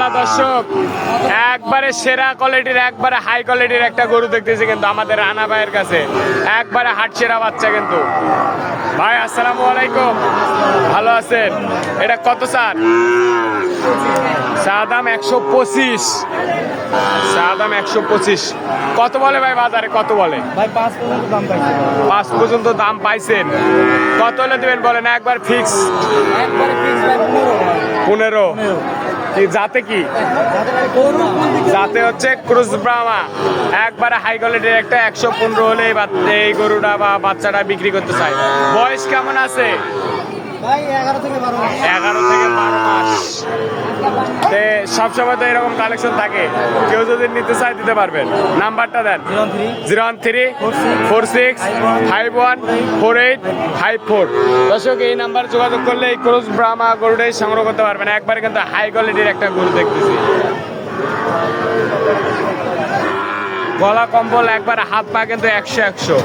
মাশাআল্লাহ দর্শক, একবারে সেরা কোয়ালিটির, একবারে হাই কোয়ালিটির একটা গরু দেখতেছি কিন্তু আমাদের রানা ভাইয়ের কাছে, একবারে হাট সেরা বাচ্চা কিন্তু। ভাই আসসালামু আলাইকুম, ভালো আছেন? এটা কত স্যার? চা দাম 125, চা দাম 125। কত বলে ভাই বাজারে, কত বলে ভাই 5 পর্যন্ত দাম পাইছে। 5 পর্যন্ত দাম পাইছেন, কত হলে দেবেন বলেন একবার ফিক্স? একবারে ফিক্স ভাই 15 ভাই। 15। কি জাতে কি? গরু যাতে হচ্ছে ক্রুজ ব্রাহ্মা, একবারে হাই কোয়ালিটির একটা 115 হলে এই গরুটা বা বাচ্চাটা বিক্রি করতে চাই। বয়স কেমন আছে? ভাই 11 থেকে 12 মাস। 11 থেকে 12 মাস। সবসময় তো এরকম কালেকশন থাকে, কেউ যদি নিতে চায় দিতে পারবেন। নাম্বারটা দেন। 013 46 51 48 54। দর্শক এই নাম্বার যোগাযোগ করলে এই ক্রুজ ব্রাহ্মা গরুটাই সংগ্রহ করতে পারবেন। একবারে কিন্তু হাই কোয়ালিটির একটা গরু দেখতেছি। গলা কম্বল, একবার হাত পা কিন্তু 100 100।